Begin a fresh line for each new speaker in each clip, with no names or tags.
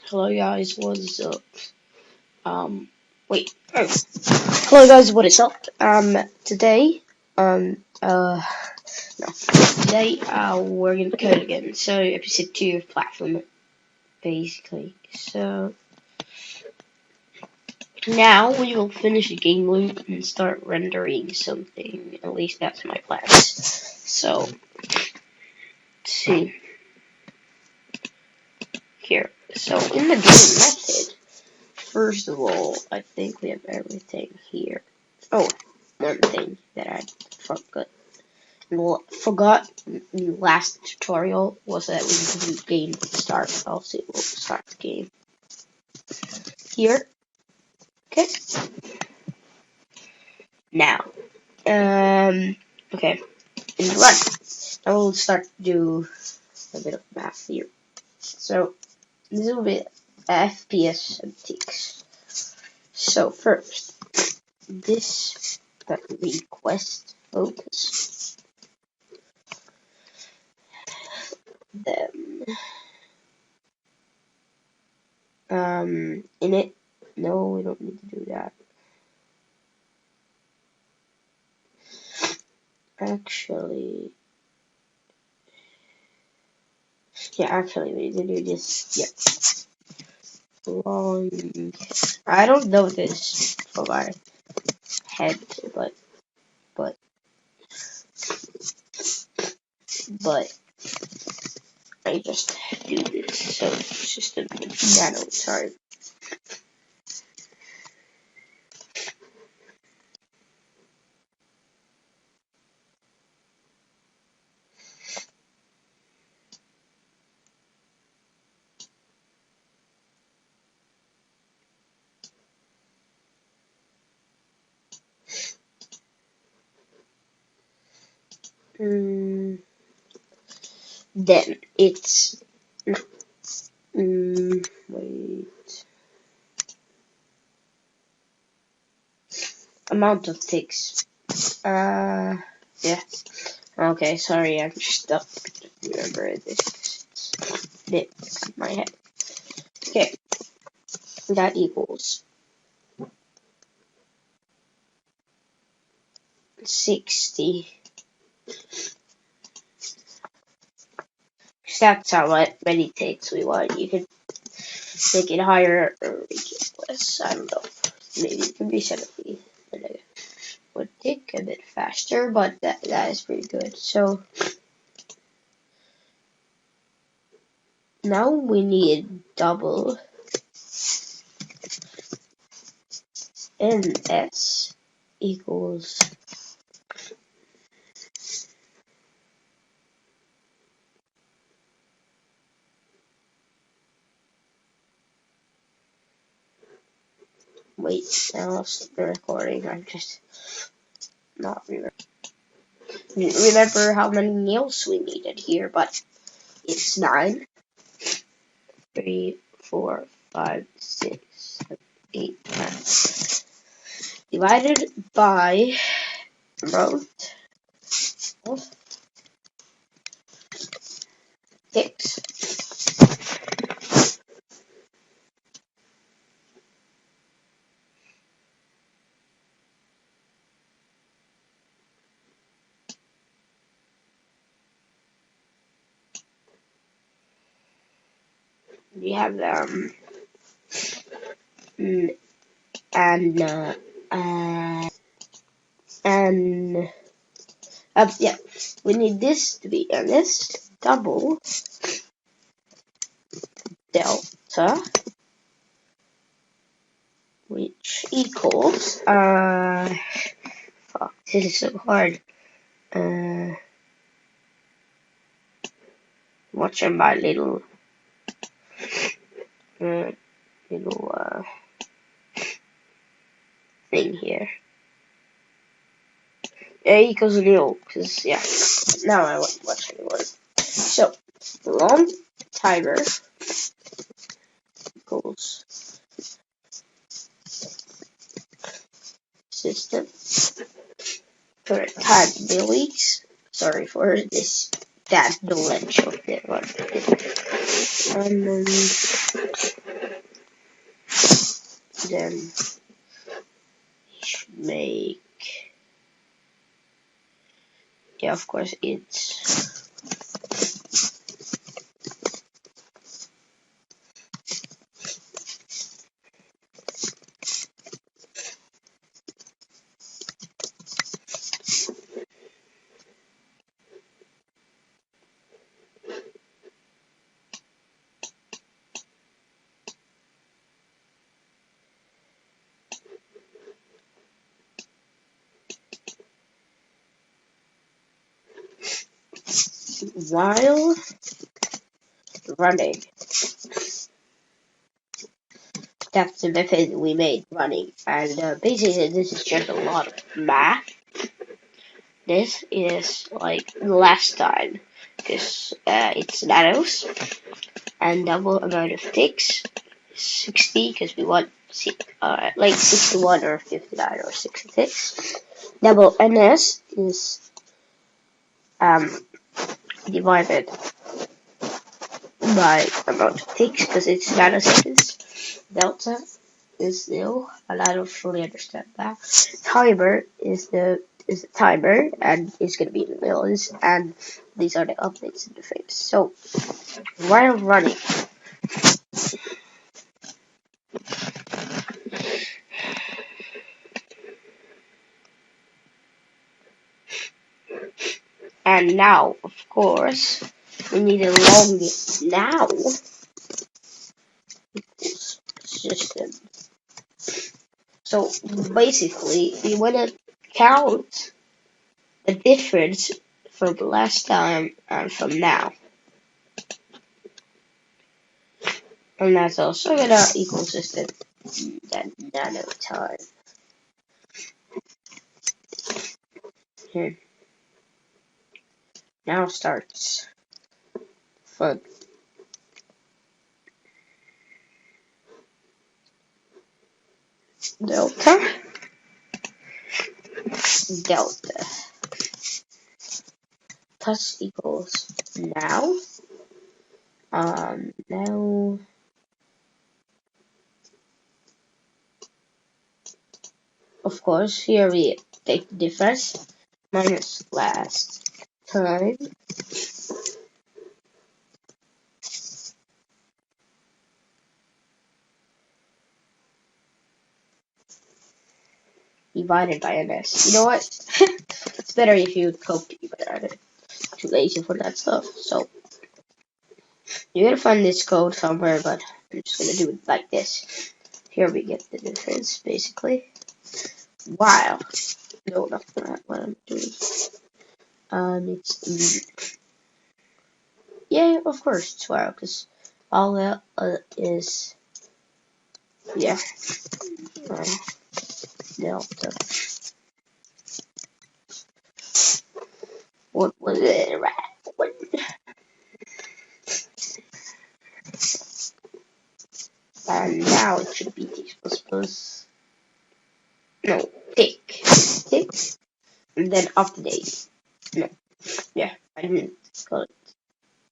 Hello guys, what is up? Wait. Oh. Hello guys, what is up? Today, no. Today, we're gonna code again. So, episode 2 of Platform, basically. So, now we will finish the game loop and start rendering something. At least that's my plans. So, let's see. Here. So, in the game method, first of all, I think we have everything here. Oh, one thing that I forgot in the last tutorial was that we can do game start. We'll start the game here. Okay. Now, okay, and run. Now we'll start to do a bit of math here. So this will be FPS and ticks. So first, this request focus. Then in it, no, we don't need to do that. Actually, we need to do this. Yeah, long. I don't know this for my head, but I just do this. So it's just a nano time. Then it's wait, amount of ticks. Yeah. Okay, sorry, I'm stuck. Remember this. It's a bit in my head. Okay, that equals 60. That's how many takes we want. You can make it higher or make it less. I don't know. Maybe it can be 70. And it would take a bit faster, but that is pretty good. So now we need double NS equals wait, I lost the recording. I'm just not remember how many nails we needed here, but it's 9. 3, 4, 5, 6, 7, 8, 9. Divided by amount of ticks. We have yeah, we need this to be this double delta, which equals fuck, this is so hard. Watching my little thing here. A equals 0, because yeah, now I want watching one. So long timer equals system current time milliweeks. Sorry for this bad knowledge of that one. And then then make, yeah, of course it's while running. That's the method we made running, and basically this is just a lot of math. This is like last time, because it's nanos, and double amount of ticks, 60, because we want like 61 or 59 or 66. Double ns is divided by amount of ticks, because it's nanoseconds. Delta is 0, and I don't fully understand that. Timer is the timer, and it's gonna be in the millions, and these are the updates in the frames. So while running, and now of course we need a long now system. So basically we wanna count the difference from last time and from now. And that's also gonna equal system that nano time. Here. Now starts fun. Delta delta plus equals now. Now of course here we take the difference minus last time divided by ns. You know what? It's better if you copy, but I'm too lazy for that stuff. So you're gonna find this code somewhere, but I'm just gonna do it like this. Here we get the difference basically. While no, not that. What I'm doing. It's yeah, of course it's while, because all that is yeah. Delta. What was it? What? And now it should be t plus no tick tick, and then update. No, yeah, I didn't call it.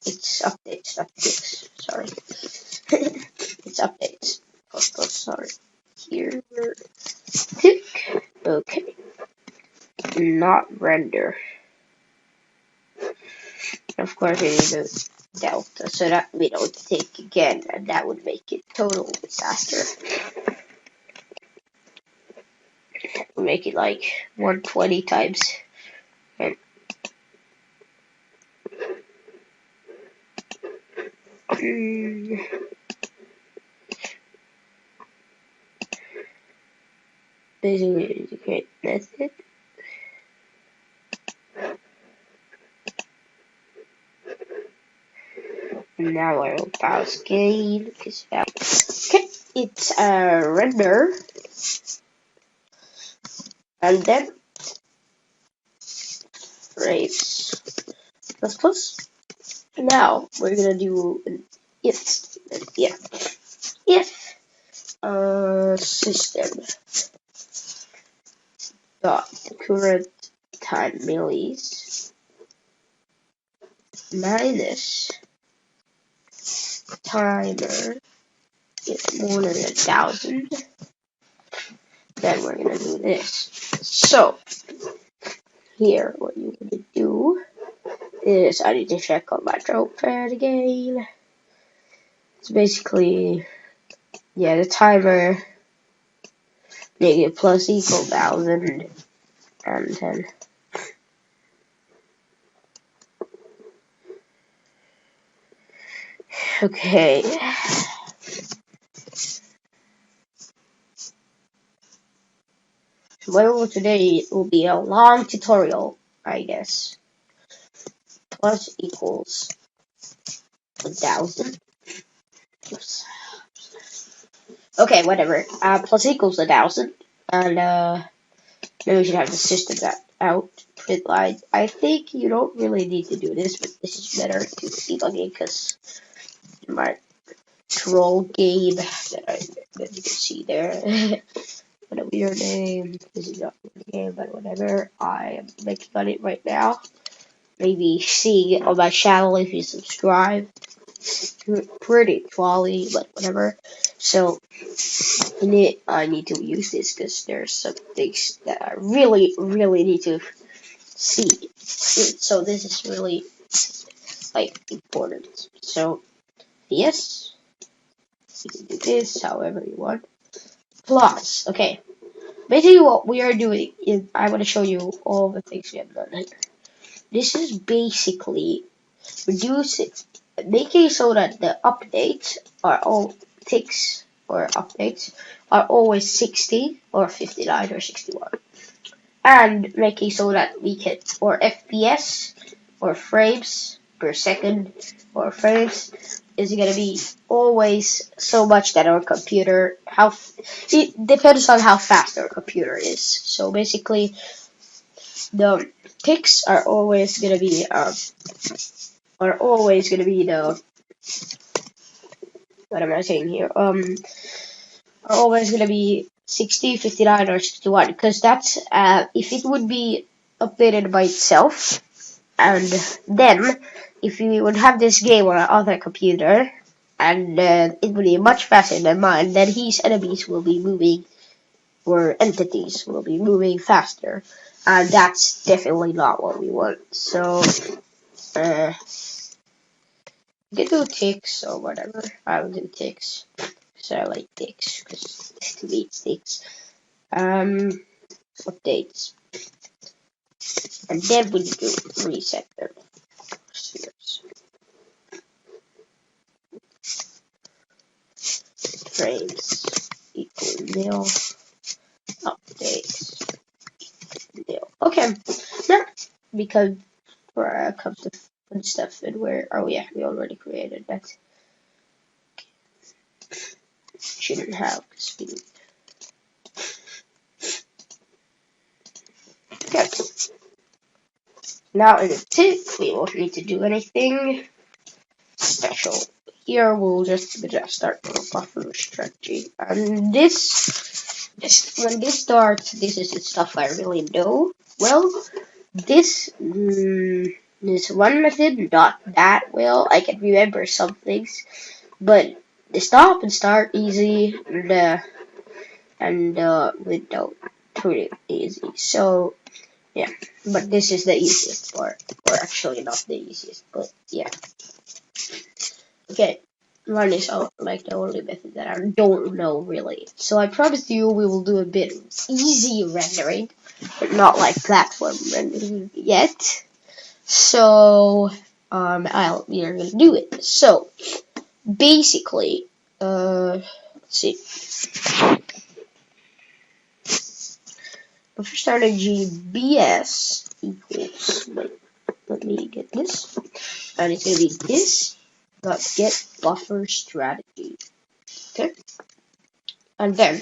It's updates, not ticks. Sorry, it's updates. Plus, sorry. Here we're tick. Okay, not render. Of course, we need the delta so that we don't tick again, and that would make it total disaster. Make it like 120 times. And basically, the great method. Now I will pause game because okay, it's a render, and then frames plus plus. Now we're gonna do an if statement. Yeah, if system dot current time millis minus timer is more than 1,000. Then we're gonna do this. So here, what you want to do is I need to check on my notepad again. It's basically, yeah, the timer negative plus equal 1000 and 10. Okay. Well, today will be a long tutorial, I guess. Plus equals 1000. Oops. Okay, whatever. Plus equals 1000, and then we should have the system that out with line. I think you don't really need to do this, but this is better to debugging because my troll game that you can see there. What a weird name. This is not a game, but whatever. I am making on it right now. Maybe seeing it on my channel if you subscribe. Pretty trolley, but whatever. So, I need to use this because there's some things that I really need to see. So this is really like important. So yes, you can do this however you want. Plus, okay. Basically, what we are doing is I want to show you all the things we have done here. This is basically reducing, making so that the updates are all ticks or updates are always 60 or 59 or 61, and making so that we can, or FPS or frames per second or frames is gonna be always so much that our computer, it depends on how fast our computer is. So basically, the ticks are always gonna be the, what am I saying here? Are always gonna be 60, 59, or 61, because that's if it would be updated by itself, and then if you would have this game on another computer, and it would be much faster than mine, then his enemies will be moving, or entities will be moving faster, and that's definitely not what we want. So you can do ticks or whatever. I will do ticks. So I like ticks because to me it's ticks. Updates. And then we need to reset them. Spheres. Frames equal nil. Updates nil. Okay. Now, because where comes the fun stuff and where, oh yeah, we already created that. Shouldn't have, because we, okay. Now in the tick, we won't need to do anything special. Here we'll just start with a buffer strategy. And when this starts, this is the stuff I really know well. This one method, not that well. I can remember some things, but the stop and start easy, and window pretty easy. So yeah, but this is the easiest part, or actually not the easiest, but yeah. Okay, run is like the only method that I don't know really. So I promise you we will do a bit of easy rendering, but not like platform rendering yet. So we are gonna do it. So basically, let's see. Buffer strategy BS equals, wait, let me get this, and it's gonna be this dot get buffer strategy. Okay, and then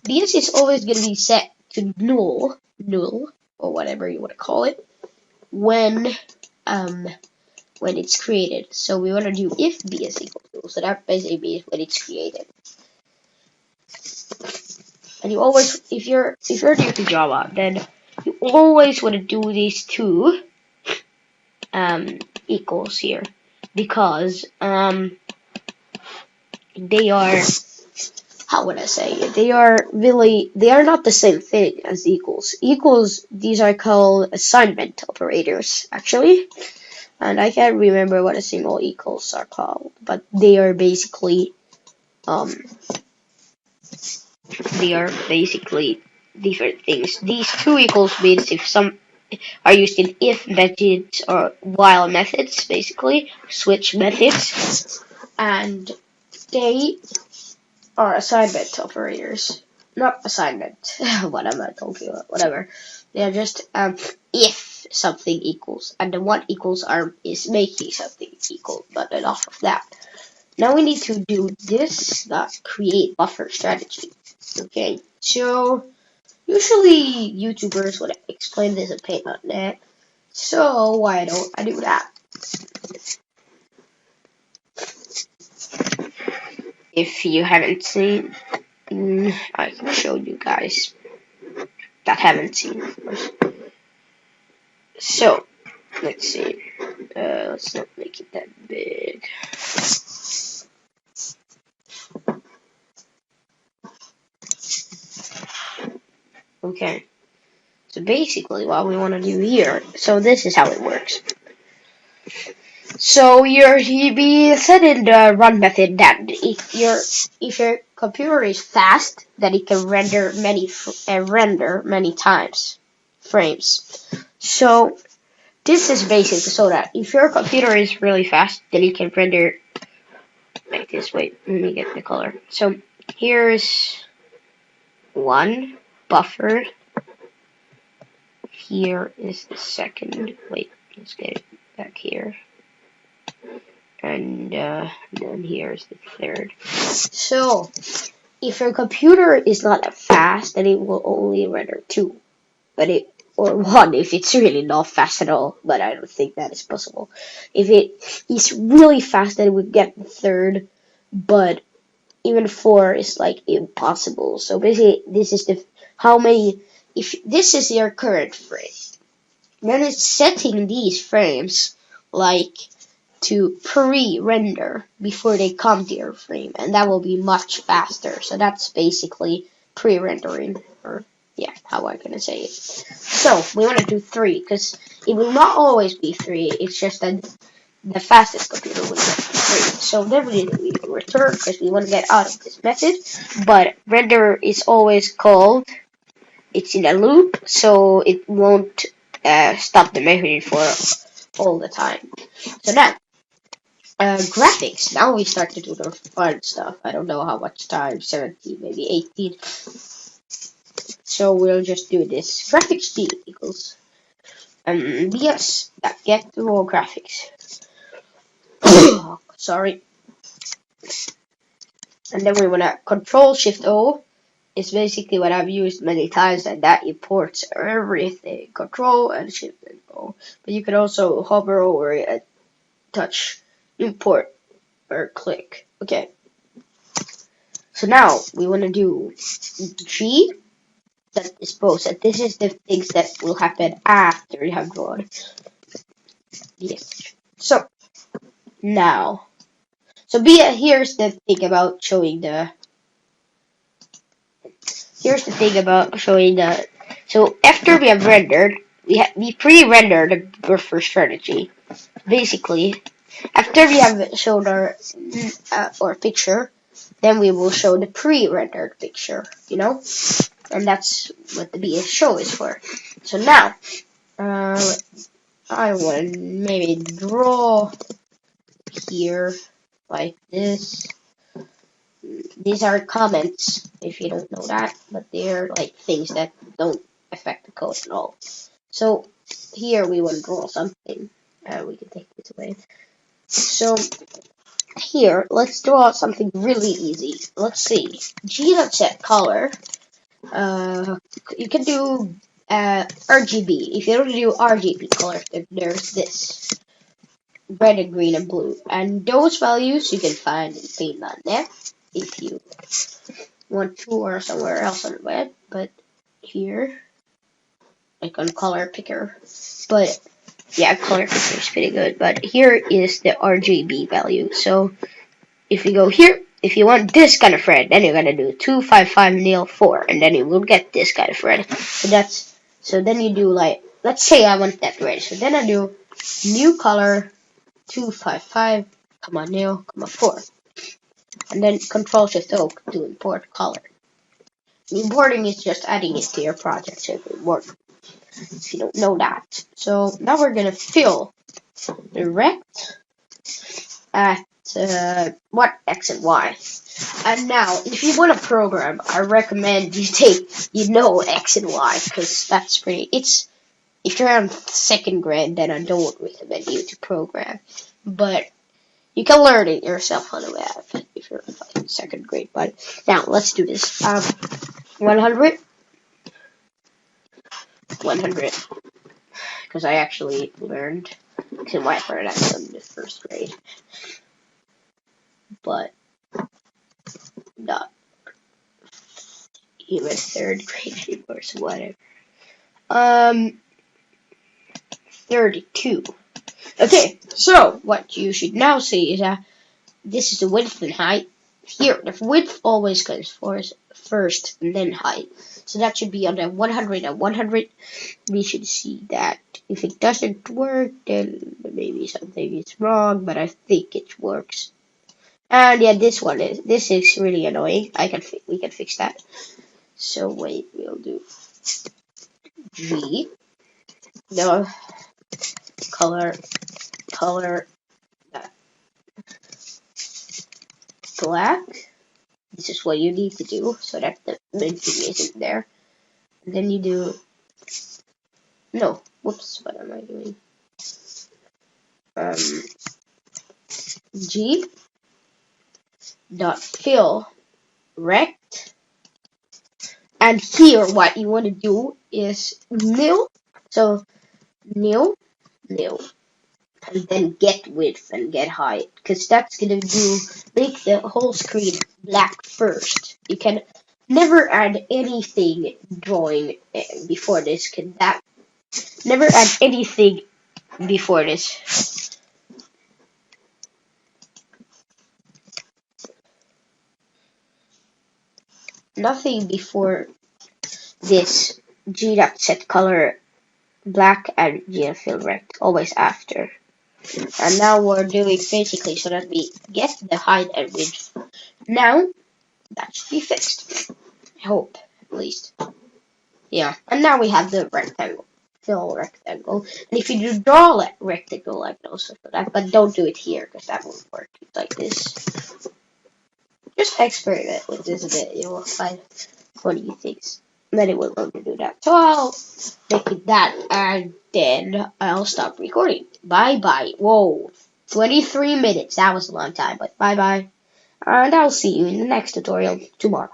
BS is always gonna be set to null, or whatever you want to call it, when it's created. So we want to do if BS equals null. So that basically means when it's created. And you always, if you're new to Java, then you always want to do these two equals here, because they are how would I say it? They are not the same thing as equals. Equals, these are called assignment operators, actually. And I can't remember what a single equals are called, but they are basically um different things. These two equals means if some are used in if methods or while methods, basically switch methods, and they are assignment operators. Not assignment. What am I talking about? Whatever. They are just if something equals, and the what equals arm is making something equal, but enough of that. Now we need to do this, create buffer strategy. Okay, so usually YouTubers would explain this in Paint.net, so why don't I do that? If you haven't seen, I can show you guys that haven't seen, of course. So, let's see. Let's not make it that big. Okay. So basically what we want to do here, so this is how it works. So you be set in the run method that if your computer is fast, that it can render many times frames. So this is basic, so that if your computer is really fast, then it can render like this. Wait, let me get the color. So here's one buffer. Here is the second. Wait, let's get it back here. And then here's the third. So if your computer is not that fast, then it will only render two, or one if it's really not fast at all. But I don't think that is possible. If it is really fast, then it would get the third, but even four is like impossible. So basically, this is if this is your current frame, then it's setting these frames like to pre-render before they come to your frame, and that will be much faster. So that's basically pre-rendering, or yeah, how I'm gonna say it. So we want to do 3 because it will not always be 3. It's just that the fastest computer will get 3. So then we return because we want to get out of this method. But render is always called. It's in a loop, so it won't stop the method for all the time. So now. Graphics. Now we start to do the fun stuff. I don't know how much time, 17, maybe 18. So we'll just do this. Graphics D equals BS get to all graphics. Sorry. And then we wanna Control Shift O is basically what I've used many times, and that imports everything. Control and Shift and O. But you can also hover over it and touch import or click. Okay. So now we want to do G, that is posted. This is the things that will happen after you have drawn. Yes. So now, here's the thing about showing the. Here's the thing about showing the. So after we have rendered, we pre-rendered the buffer strategy. Basically, after we have shown our picture, then we will show the pre-rendered picture. You know. And that's what the BS show is for. So now, I want to maybe draw here like this. These are comments, if you don't know that, but they're like things that don't affect the code at all. So here we want to draw something. We can take this away. So here, let's draw something really easy. Let's see. G.set color. You can do RGB. If you don't do RGB color, then there's this red and green and blue, and those values you can find in Paint.net if you want to, or somewhere else on the web. But here, like on Color Picker, but yeah, Color Picker is pretty good. But here is the RGB value. So if we go here, if you want this kind of thread, then you're gonna do 255 nil 4, and then you will get this kind of thread. So then you do like, let's say I want that thread. So then I do new color 255, nil, 4, and then Control Shift O to import color. Importing is just adding it to your project, so it will work. If you don't know that. So now we're gonna fill the rect at what X and Y. And now, if you want to program, I recommend you know X and Y, because that's pretty. If you're on second grade, then I don't recommend you to program, but you can learn it yourself on the web if you're in second grade. But now let's do this. 100, 100, because I actually learned X and Y for that in the first grade, but not even third grade anymore. So whatever. 32. Okay, so what you should now see is that this is the width and height. Here, the width always comes first and then height. So that should be on the 100 and 100. We should see that. If it doesn't work, then maybe something is wrong, but I think it works. And yeah, this is really annoying. We can fix that. So wait, we'll do G. No, color black. This is what you need to do so that the minting isn't there. And then you do no. Whoops, what am I doing? G dot fill rect, and here what you want to do is nil. So nil, and then get width and get height, because that's gonna make the whole screen black first. You can never add anything drawing before this. Never add anything before this. Nothing before this. G dot set color black and G dot fill rect. Always after. And now we're doing basically so that we get the height and width. Now that should be fixed. I hope, at least. Yeah. And now we have the rectangle. Fill rectangle. And if you draw a rectangle, I can also do that. But don't do it here, because that won't work. It's like this. Just experiment with this a bit. You will find funny things. And then it will learn to do that. So I'll make it that, and then I'll stop recording. Bye-bye. Whoa. 23 minutes. That was a long time, but bye-bye. And I'll see you in the next tutorial tomorrow.